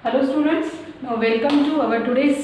Hello students, now welcome to our today's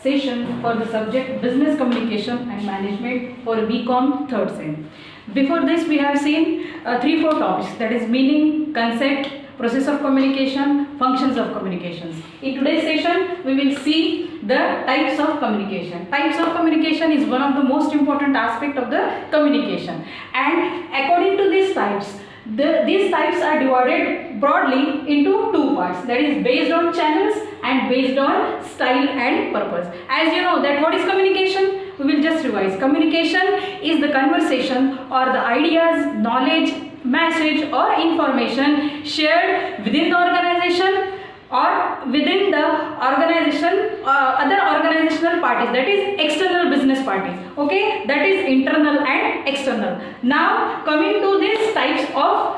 session for the subject Business Communication and Management for BCom 3rd Sem. Before this we have seen 3-4 topics, that is meaning, concept, process of communication, functions of communications. In today's session we will see the types of communication. Types of communication is one of the most important aspect of the communication, and according to these types, these types are divided broadly into two parts, that is based on channels and based on style and purpose. As you know that what is communication, we will just revise. Communication is the conversation or the ideas, knowledge, message or information shared within the organization or within the organization other organizational parties, that is external business parties, okay, that is internal and external. Now coming to these types of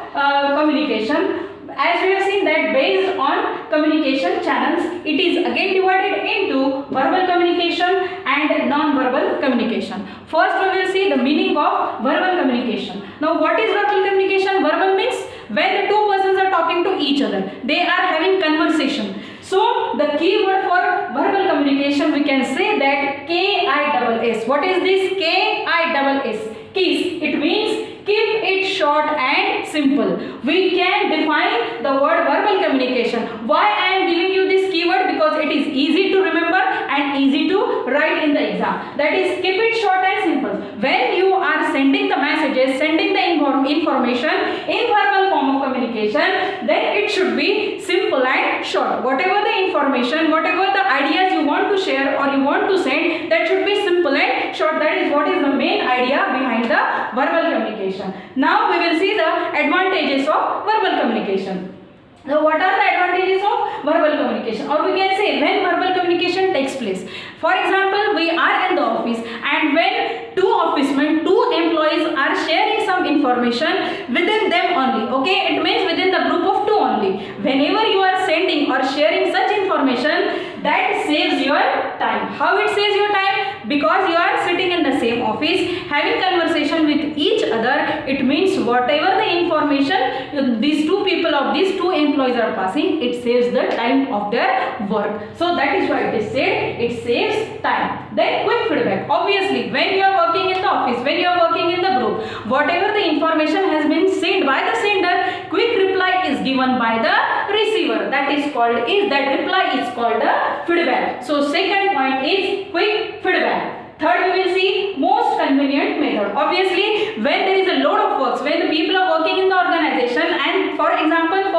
communication, as we have seen that based on communication channels, it is again divided into verbal communication and non-verbal communication. First we will see the meaning of verbal communication. Now what is verbal communication? Verbal means when the two persons are talking to each other, they are having conversation. So the key word for verbal communication, we can say that KISS. What is this KISS? Kiss. It means keep it short and simple. We can define the word verbal communication. Why I am giving you this keyword? Because it is easy to remember and easy to write in the exam. That is, keep it short and simple. When you are sending the messages, sending the information in verbal form of communication, then it should be simple and short. Whatever the information, whatever the ideas you want to share or you want to send, that should be simple and short. That is what is the main idea behind the verbal communication. Now we will see the advantages of verbal communication. Now what are the advantages of verbal communication, or we can say when verbal communication takes place. For example, we are in the office and when two officemen, two employees are sharing some information within them only, okay, it means within the group of two only. Whenever you are sending or sharing such information, that saves your time. How it saves your time? Because you are sitting in the same office having conversation with each other, it means whatever the information these two people of these two employees are passing, it saves the time of their work. So that is why it is said it saves time. Then quick feedback. Obviously when you are working in the office, when you are working in the group, whatever the information has been sent by the sender, quick reply is given by the receiver. That reply is called the feedback. So second point is quick feedback. Third, we will see most convenient method. Obviously, when there is a load of works, when the people are working in the organization, and for example,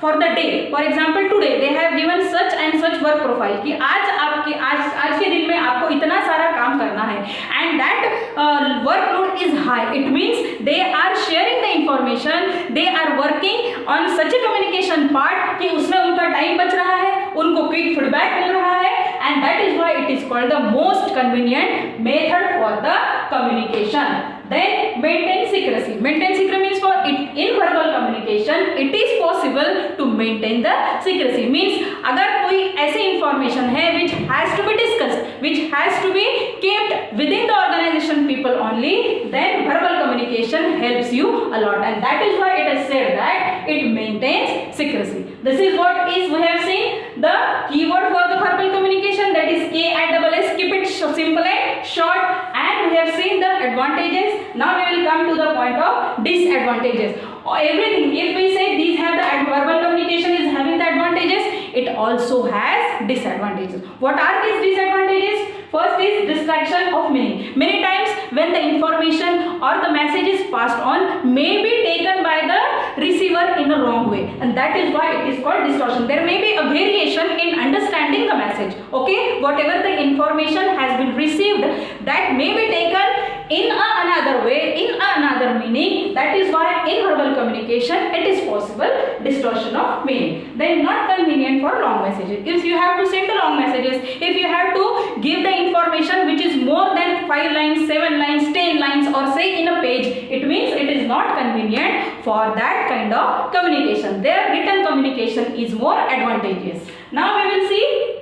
for the day, for example today, they have given such and such work profile कि आज के दिन में आपको इतना सारा काम करना है, and that workload is high. It means they are sharing the information, they are working on such a communication part कि उसमें उनका टाइम बच रहा है, उनको क्विक फीडबैक मिल रहा है, and that is why it is called the most convenient method for the communication. Then maintain secrecy. Maintain secrecy means for it in verbal communication it is possible to maintain the secrecy. Means अगर कोई ऐसी information है which has to be discussed, which has to be kept within the organization people only, then verbal communication helps you a lot, and that is why it is said that it maintains secrecy. This is what is we have seen the keyword for the verbal communication, that is KISS. Keep it simple and short, and we have seen the advantages. Now we will come to the point of disadvantages. Everything, if we say these have the verbal communication is having the advantages, it also has disadvantages. What are these disadvantages? First is distraction of meaning. Many times when the information or the message is passed on may be taken by the receiver in a wrong way, and that is why it is called distortion. There may be a variation in understanding the message, okay, whatever the information has been received, that may be taken in another way, in another meaning. That is why in verbal communication it is possible distortion of meaning. Then not convenient for long messages. If you have to send the long messages, if you have to give the information which is more than 5 lines, 7 lines, 10 lines, or say in a page, it means it is not convenient for that kind of communication. Their written communication is more advantageous. Now we will see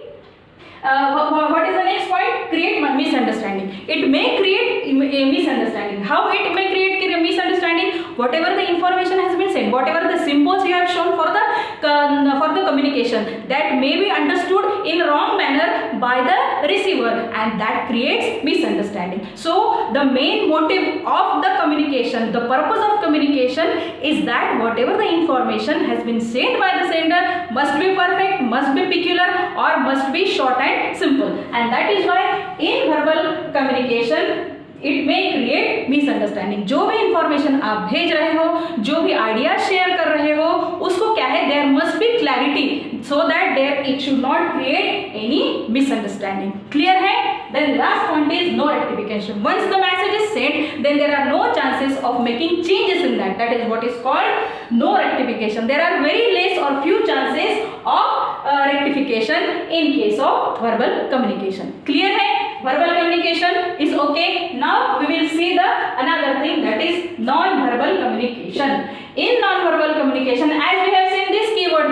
what is the next point? Create misunderstanding. It may create a misunderstanding. How it may create a misunderstanding? Whatever the information has been sent, whatever the symbols you have shown for the for the communication that may be understood in wrong manner by the receiver, and that creates misunderstanding. So the main motive of the communication, the purpose of communication is that whatever the information has been sent by the sender must be perfect, must be peculiar, or must be short and simple. And that is why in verbal communication it may create misunderstanding. जो भी information आप भेज रहे हो, जो भी idea share कर रहे हो, उसको क्या है, there must be clarity so that there it should not create any misunderstanding. Clear है? Then last point is no rectification. Once the message is sent then there are no chances of making changes in that. That is what is called no rectification. There are very less और few chances of rectification in case of verbal communication. Clear है? Verbal communication is okay. Now we will see the another thing, that is non-verbal communication. In non-verbal communication, as we have seen this keyword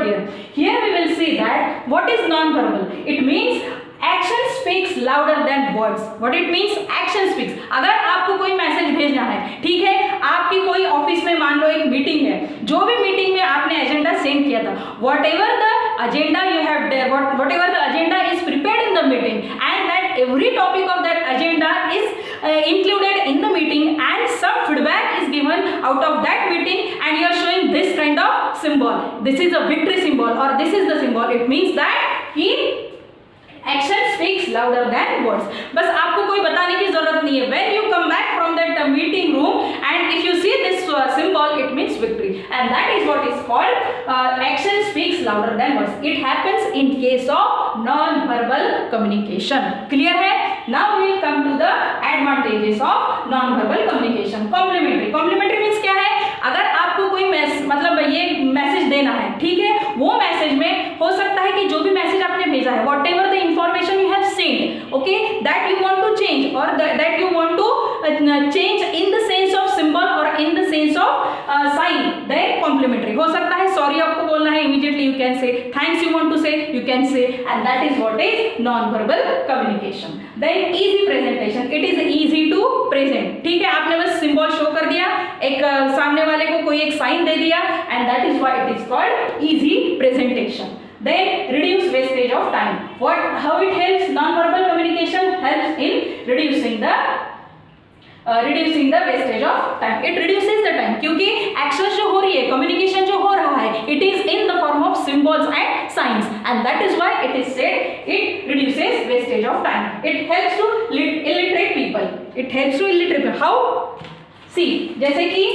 here, we will see that what is non-verbal. It means action speaks louder than words. What it means? Action speaks. अगर आपको कोई message भेजना है, ठीक है, आपकी कोई office में मान लो एक मीटिंग है, जो भी मीटिंग में आपने एजेंडा सेंड किया था, whatever the agenda you have there, whatever the agenda is prepared in the meeting, and that every topic of that agenda is included in the meeting, and some feedback is given out of that meeting, and you are showing this kind of symbol. This is a victory symbol, or this is the symbol. It means that he action speaks louder than words. बस आपको कोई बताने की जरूरत नहीं है. When you come back from that meeting room and if you see this symbol, it means victory, and that is what is called action speaks louder than words. It happens in case of non-verbal communication. Clear है? Now we will come to the advantages of non-verbal communication. Complementary. Complementary means क्या है? अगर आपको कोई मतलब ये message देना है, ठीक है, वो मैसेज में हो सकता है कि जो भी मैसेज आपने भेजा है, whatever the information you have sent, okay, that you want to change, or that you want to change in the sense of symbol or in the sense of sign, then complementary हो सकता है. Sorry आपको बोलना है, immediately you can say. Thanks you want to say, you can say, and that is what is non-verbal communication. Then easy presentation. It is easy to present. ठीक है, आपने बस symbol शो कर दिया, एक सामने वाले को कोई एक साइन दे दिया, and that is why it is called easy presentation. Then reduce wastage of time. How it helps? Non-verbal communication helps in reducing the wastage of time. It reduces the time क्योंकि action जो हो रही है, communication जो हो रहा है, it is in the form of symbols and signs, and that is why it is said it reduces wastage of time. It helps to illiterate people. It helps to illiterate people. How? See, जैसे कि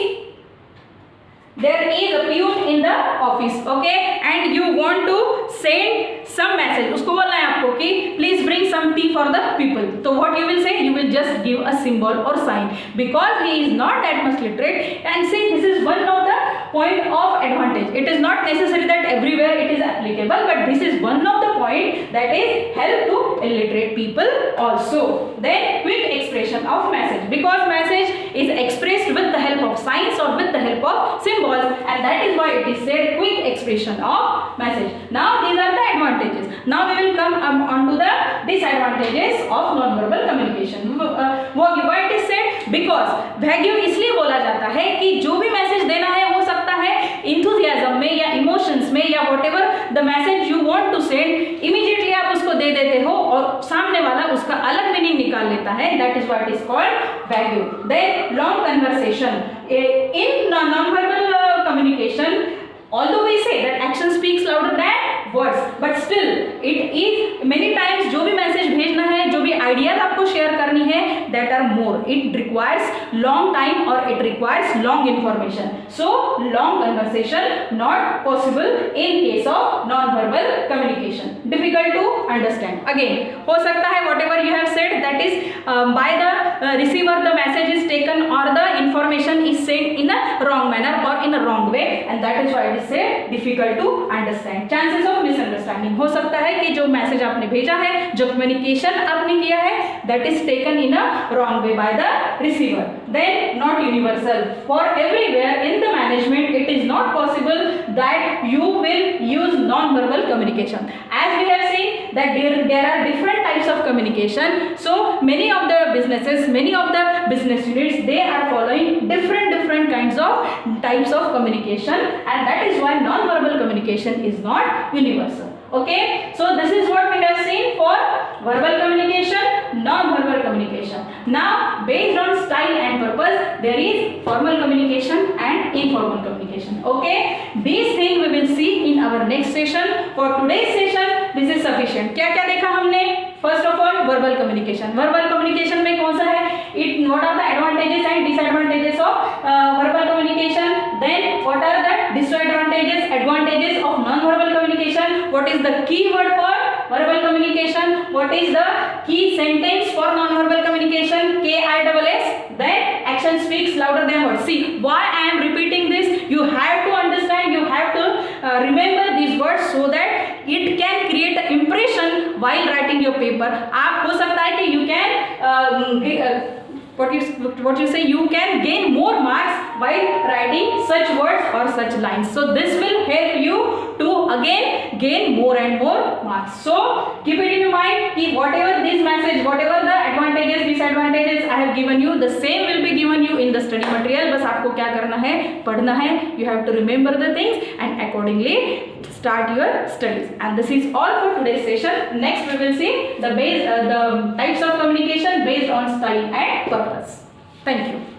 there is a peon in the office, okay, and you want to send some message. उसको बोलना है आपको कि please bring some tea for the people. So what you will say? You will just give a symbol or sign because he is not that much literate. And see, this is one of the point of advantage. It is not necessary that everywhere it is applicable, but this is one of the point that is help to illiterate people also. Then quick expression of message, because message is expressed with the help of signs or with the help of symbols, and that is why it is said quick expression of message. Now these are the advantages. Now we will come on to the disadvantages of non-verbal communication. Why it is said? Because vague इसलिए बोला जाता है कि जो भी message देना है हो सकता है enthusiasm में या emotions में या whatever the message you want to send, immediately आप उसको दे देते हो और सामने वाला उसका अलग मीनिंग निकाल लेता है. That is what is called vague. Then long conversation. In non-verbal communication, although we say that action speaks louder than words, but still it is many times जो भी मैसेज भेजना है, जो भी आइडियाज आपको शेयर करनी है, that are more. It requires long time or it requires long information. So long conversation not possible in case of non-verbal communication. Difficult to understand. Again, हो सकता है whatever you have said, that is by the receiver the message is taken or the information is sent in a wrong manner or in a wrong way, and that is why it is said difficult to understand. Chances of misunderstanding. हो सकता है कि जो message आपने भेजा है, जो communication आपने किया है, that is taken in a wrong way by the receiver. Then not universal. For everywhere in the management it is not possible that you will use non-verbal communication. As we have seen that there are different types of communication. So many of the businesses, many of the business units, they are following different kinds of types of communication, and that is why non-verbal communication is not universal. Okay, so this is what we have seen for verbal communication, non-verbal communication. Now, based on style and purpose, there is formal communication and informal communication. Okay, these things we will see in our next session. For today's session, this is sufficient. क्या क्या देखा हमने? First of all, verbal communication. Verbal communication में कौन सा है? What are the advantages and disadvantages of verbal communication? Then what are the disadvantages, advantages of non-verbal communication? What is the key word for verbal communication? What is the key sentence for non-verbal communication? KISS. Then action speaks louder than words. See, why I am repeating this? You have to understand, you have to remember these words so that it can create an impression while writing your paper. आप हो सकता है कि you can what you say, you can gain more marks while writing such words or such lines. So this will help you to again gain more and more marks. So keep it in mind कि whatever this message, whatever the advantages, disadvantages I have given you, the same will be given you in the study material. बस आपको क्या करना है, पढ़ना है. You have to remember the things and accordingly start your studies. And this is all for today's session. Next we will see the types of communication based on style and purpose. Thank you.